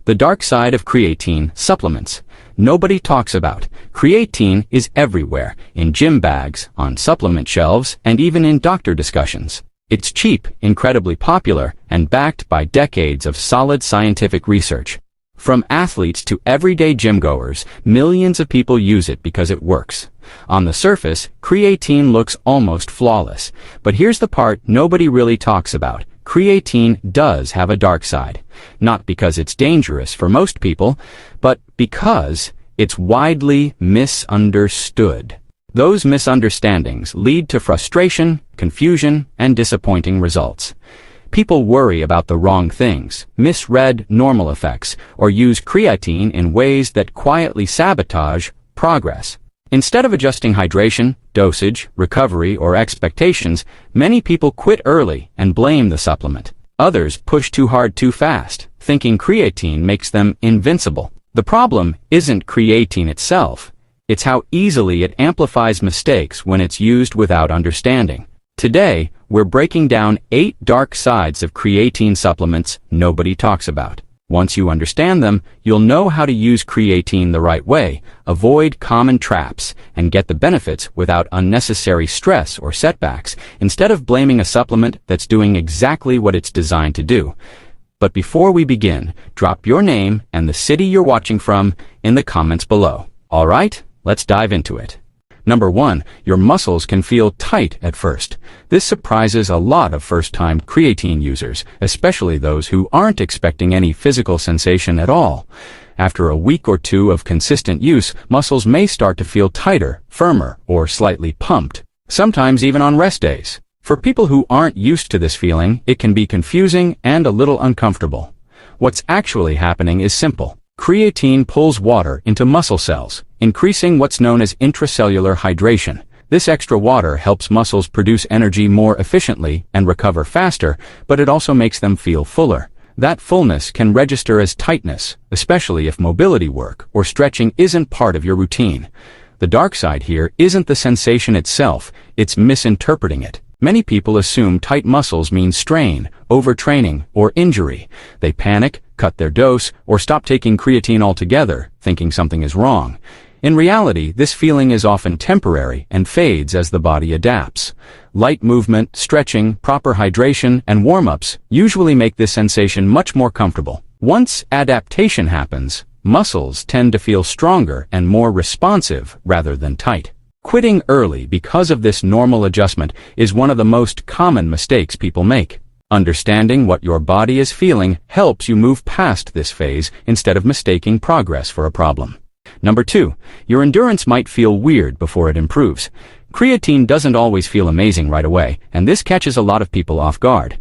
The dark side of creatine supplements. Nobody talks about. Creatine is everywhere, in gym bags, on supplement shelves, and even in doctor discussions. It's cheap, incredibly popular, and backed by decades of solid scientific research. From athletes to everyday gym-goers, millions of people use it because it works. On the surface, creatine looks almost flawless. But here's the part nobody really talks about. Creatine does have a dark side. Not because it's dangerous for most people, but because it's widely misunderstood. Those misunderstandings lead to frustration, confusion, and disappointing results. People worry about the wrong things, misread normal effects, or use creatine in ways that quietly sabotage progress. Instead of adjusting hydration, dosage, recovery, or expectations, many people quit early and blame the supplement. Others push too hard too fast, thinking creatine makes them invincible. The problem isn't creatine itself. It's how easily it amplifies mistakes when it's used without understanding. Today, we're breaking down 8 dark sides of creatine supplements nobody talks about. Once you understand them, you'll know how to use creatine the right way, avoid common traps, and get the benefits without unnecessary stress or setbacks, instead of blaming a supplement that's doing exactly what it's designed to do. But before we begin, drop your name and the city you're watching from in the comments below. All right, let's dive into it. Number 1, your muscles can feel tight at first. This surprises a lot of first-time creatine users, especially those who aren't expecting any physical sensation at all. After a week or two of consistent use, muscles may start to feel tighter, firmer, or slightly pumped, sometimes even on rest days. For people who aren't used to this feeling, it can be confusing and a little uncomfortable. What's actually happening is simple. Creatine pulls water into muscle cells, increasing what's known as intracellular hydration. This extra water helps muscles produce energy more efficiently and recover faster, but it also makes them feel fuller. That fullness can register as tightness, especially if mobility work or stretching isn't part of your routine. The dark side here isn't the sensation itself, it's misinterpreting it. Many people assume tight muscles mean strain, overtraining, or injury. They panic, cut their dose, or stop taking creatine altogether, thinking something is wrong. In reality, this feeling is often temporary and fades as the body adapts. Light movement, stretching, proper hydration, and warm-ups usually make this sensation much more comfortable. Once adaptation happens, muscles tend to feel stronger and more responsive rather than tight. Quitting early because of this normal adjustment is one of the most common mistakes people make. Understanding what your body is feeling helps you move past this phase instead of mistaking progress for a problem. Number 2, your endurance might feel weird before it improves. Creatine doesn't always feel amazing right away, and this catches a lot of people off guard.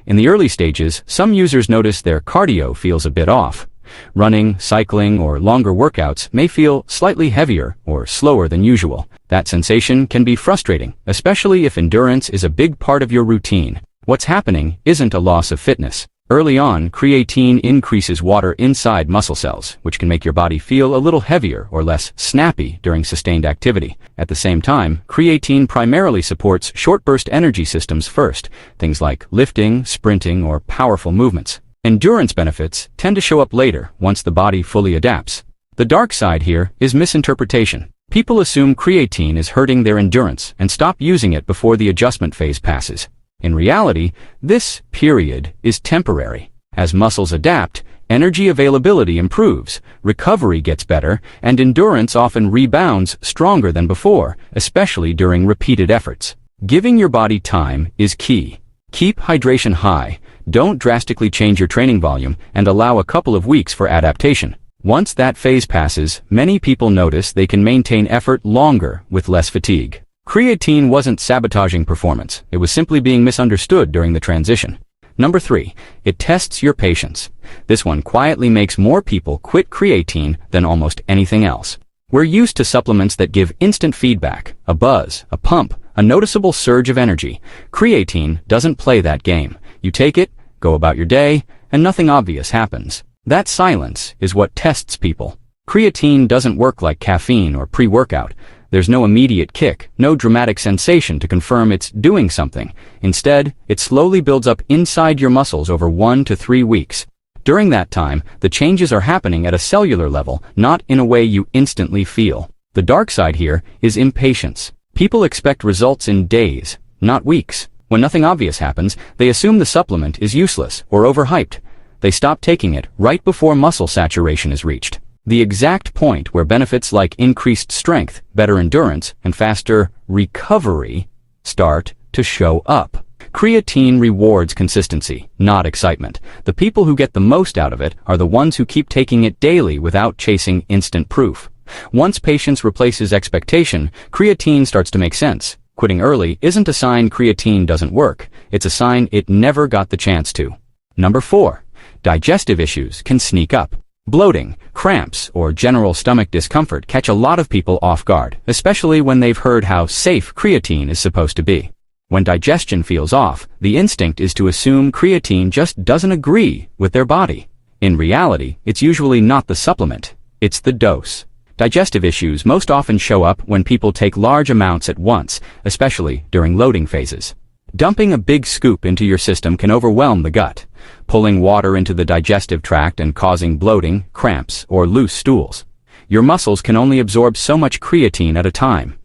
In the early stages, some users notice their cardio feels a bit off. Running, cycling, or longer workouts may feel slightly heavier or slower than usual. That sensation can be frustrating, especially if endurance is a big part of your routine. What's happening isn't a loss of fitness. Early on, creatine increases water inside muscle cells, which can make your body feel a little heavier or less snappy during sustained activity. At the same time, creatine primarily supports short-burst energy systems first, things like lifting, sprinting, or powerful movements. Endurance benefits tend to show up later, once the body fully adapts. The dark side here is misinterpretation. People assume creatine is hurting their endurance and stop using it before the adjustment phase passes. In reality, this period is temporary. As muscles adapt, energy availability improves, recovery gets better, and endurance often rebounds stronger than before, especially during repeated efforts. Giving your body time is key. Keep hydration high, don't drastically change your training volume, and allow a couple of weeks for adaptation. Once that phase passes, many people notice they can maintain effort longer with less fatigue. Creatine wasn't sabotaging performance, it was simply being misunderstood during the transition. Number 3, it tests your patience. This one quietly makes more people quit creatine than almost anything else. We're used to supplements that give instant feedback, a buzz, a pump, a noticeable surge of energy. Creatine doesn't play that game. You take it, go about your day, and nothing obvious happens. That silence is what tests people. Creatine doesn't work like caffeine or pre-workout. There's no immediate kick, no dramatic sensation to confirm it's doing something. Instead, it slowly builds up inside your muscles over 1 to 3 weeks. During that time, the changes are happening at a cellular level, not in a way you instantly feel. The dark side here is impatience. People expect results in days, not weeks. When nothing obvious happens, they assume the supplement is useless or overhyped. They stop taking it right before muscle saturation is reached. The exact point where benefits like increased strength, better endurance, and faster recovery start to show up. Creatine rewards consistency, not excitement. The people who get the most out of it are the ones who keep taking it daily without chasing instant proof. Once patience replaces expectation, creatine starts to make sense. Quitting early isn't a sign creatine doesn't work, it's a sign it never got the chance to. Number 4. Digestive issues can sneak up. Bloating, cramps, or general stomach discomfort catch a lot of people off guard, especially when they've heard how safe creatine is supposed to be. When digestion feels off, the instinct is to assume creatine just doesn't agree with their body. In reality, it's usually not the supplement, it's the dose. Digestive issues most often show up when people take large amounts at once, especially during loading phases. Dumping a big scoop into your system can overwhelm the gut, pulling water into the digestive tract and causing bloating, cramps, or loose stools. Your muscles can only absorb so much creatine at a time.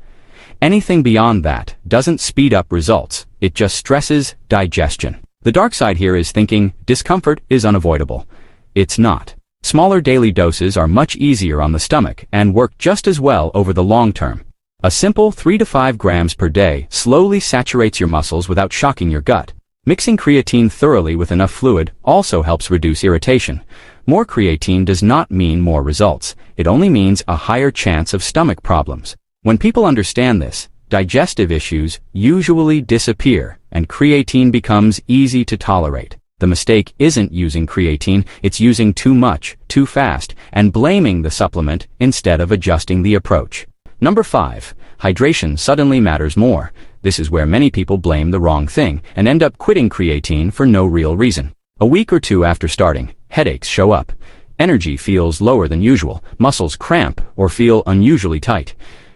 Anything beyond that doesn't speed up results, it just stresses digestion. The dark side here is thinking discomfort is unavoidable. It's not. Smaller daily doses are much easier on the stomach and work just as well over the long term. A simple 3 to 5 grams per day slowly saturates your muscles without shocking your gut. Mixing creatine thoroughly with enough fluid also helps reduce irritation. More creatine does not mean more results. It only means a higher chance of stomach problems. When people understand this, digestive issues usually disappear and creatine becomes easy to tolerate. The mistake isn't using creatine, it's using too much, too fast, and blaming the supplement instead of adjusting the approach. Number 5. Hydration suddenly matters more. This is where many people blame the wrong thing and end up quitting creatine for no real reason. A week or two after starting, headaches show up. Energy feels lower than usual, muscles cramp or feel unusually tight.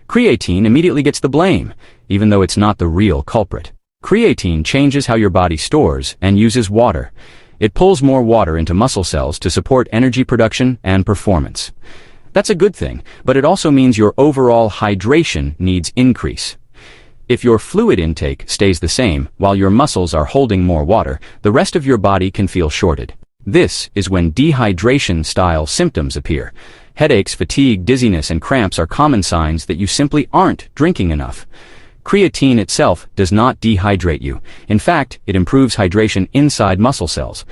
Creatine immediately gets the blame, even though it's not the real culprit. Creatine changes how your body stores and uses water. It pulls more water into muscle cells to support energy production and performance. That's a good thing, but it also means your overall hydration needs increase. If your fluid intake stays the same while your muscles are holding more water, the rest of your body can feel shorted. This is when dehydration-style symptoms appear. Headaches, fatigue, dizziness, and cramps are common signs that you simply aren't drinking enough. Creatine itself does not dehydrate you. In fact, it improves hydration inside muscle cells.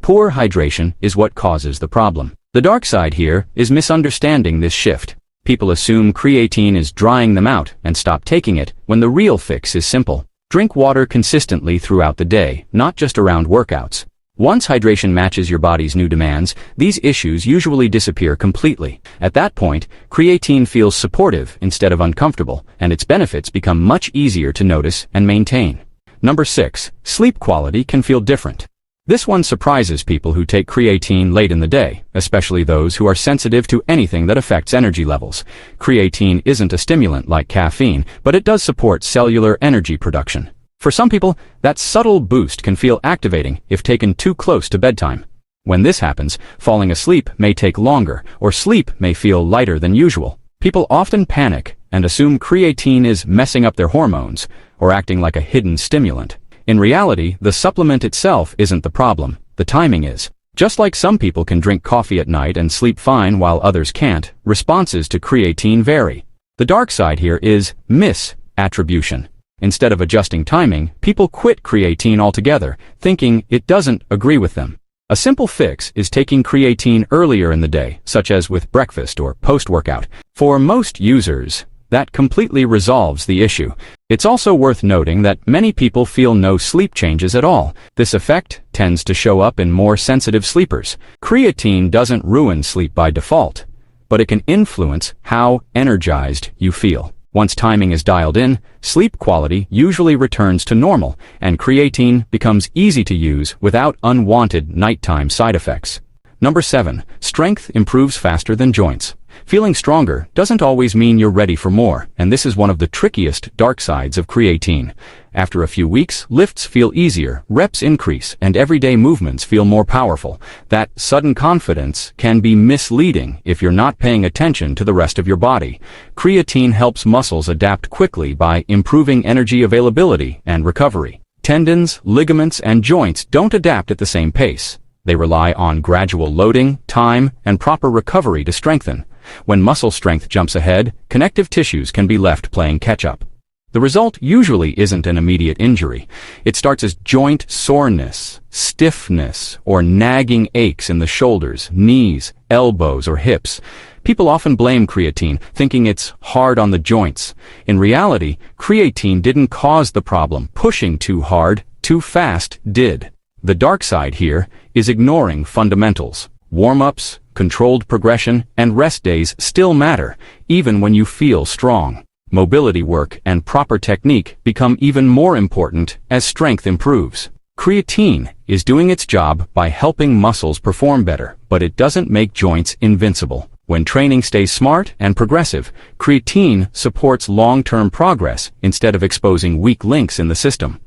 Poor hydration is what causes the problem. The dark side here is misunderstanding this shift. People assume creatine is drying them out and stop taking it when the real fix is simple. Drink water consistently throughout the day, not just around workouts. Once hydration matches your body's new demands, these issues usually disappear completely. At that point, creatine feels supportive instead of uncomfortable, and its benefits become much easier to notice and maintain. Number 6. Sleep quality can feel different. This one surprises people who take creatine late in the day, especially those who are sensitive to anything that affects energy levels. Creatine isn't a stimulant like caffeine, but it does support cellular energy production. For some people, that subtle boost can feel activating if taken too close to bedtime. When this happens, falling asleep may take longer, or sleep may feel lighter than usual. People often panic and assume creatine is messing up their hormones, or acting like a hidden stimulant. In reality, the supplement itself isn't the problem, the timing is. Just like some people can drink coffee at night and sleep fine while others can't, responses to creatine vary. The dark side here is misattribution. Instead of adjusting timing, people quit creatine altogether, thinking it doesn't agree with them. A simple fix is taking creatine earlier in the day, such as with breakfast or post-workout. For most users, that completely resolves the issue. It's also worth noting that many people feel no sleep changes at all. This effect tends to show up in more sensitive sleepers. Creatine doesn't ruin sleep by default, but it can influence how energized you feel. Once timing is dialed in, sleep quality usually returns to normal, and creatine becomes easy to use without unwanted nighttime side effects. Number 7. Strength improves faster than joints. Feeling stronger doesn't always mean you're ready for more, and this is one of the trickiest dark sides of creatine. After a few weeks, lifts feel easier, reps increase, and everyday movements feel more powerful. That sudden confidence can be misleading if you're not paying attention to the rest of your body. Creatine helps muscles adapt quickly by improving energy availability and recovery. Tendons, ligaments, and joints don't adapt at the same pace. They rely on gradual loading, time, and proper recovery to strengthen. When muscle strength jumps ahead, connective tissues can be left playing catch-up. The result usually isn't an immediate injury. It starts as joint soreness, stiffness, or nagging aches in the shoulders, knees, elbows, or hips. People often blame creatine, thinking it's hard on the joints. In reality, creatine didn't cause the problem. Pushing too hard, too fast did. The dark side here is ignoring fundamentals. Warm-ups, controlled progression, and rest days still matter, even when you feel strong. Mobility work and proper technique become even more important as strength improves. Creatine is doing its job by helping muscles perform better, but it doesn't make joints invincible. When training stays smart and progressive, creatine supports long-term progress instead of exposing weak links in the system.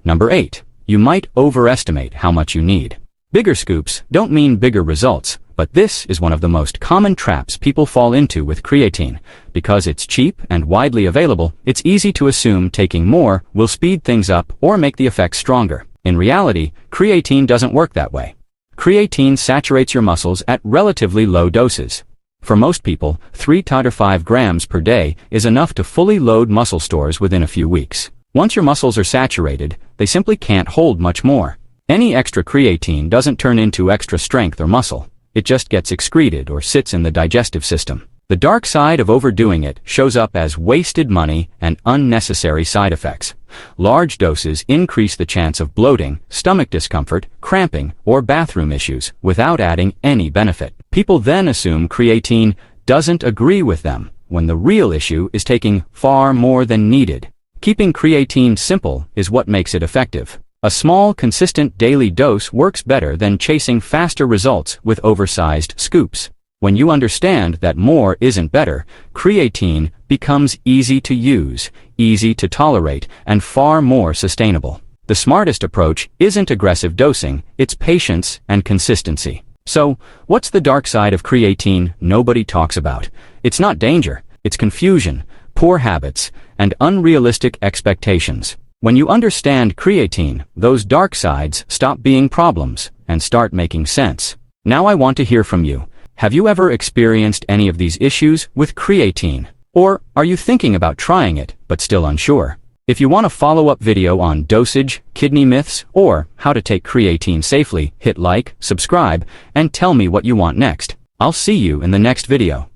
Number 8. You might overestimate how much you need. Bigger scoops don't mean bigger results, but this is one of the most common traps people fall into with creatine. Because it's cheap and widely available, it's easy to assume taking more will speed things up or make the effects stronger. In reality, creatine doesn't work that way. Creatine saturates your muscles at relatively low doses. For most people, 3 to 5 grams per day is enough to fully load muscle stores within a few weeks. Once your muscles are saturated, they simply can't hold much more. Any extra creatine doesn't turn into extra strength or muscle. It just gets excreted or sits in the digestive system. The dark side of overdoing it shows up as wasted money and unnecessary side effects. Large doses increase the chance of bloating, stomach discomfort, cramping, or bathroom issues without adding any benefit. People then assume creatine doesn't agree with them, when the real issue is taking far more than needed. Keeping creatine simple is what makes it effective. A small, consistent daily dose works better than chasing faster results with oversized scoops. When you understand that more isn't better, creatine becomes easy to use, easy to tolerate, and far more sustainable. The smartest approach isn't aggressive dosing, it's patience and consistency. So, what's the dark side of creatine nobody talks about? It's not danger, it's confusion, poor habits, and unrealistic expectations. When you understand creatine, those dark sides stop being problems and start making sense. Now I want to hear from you. Have you ever experienced any of these issues with creatine? Or are you thinking about trying it, but still unsure? If you want a follow-up video on dosage, kidney myths, or how to take creatine safely, hit like, subscribe, and tell me what you want next. I'll see you in the next video.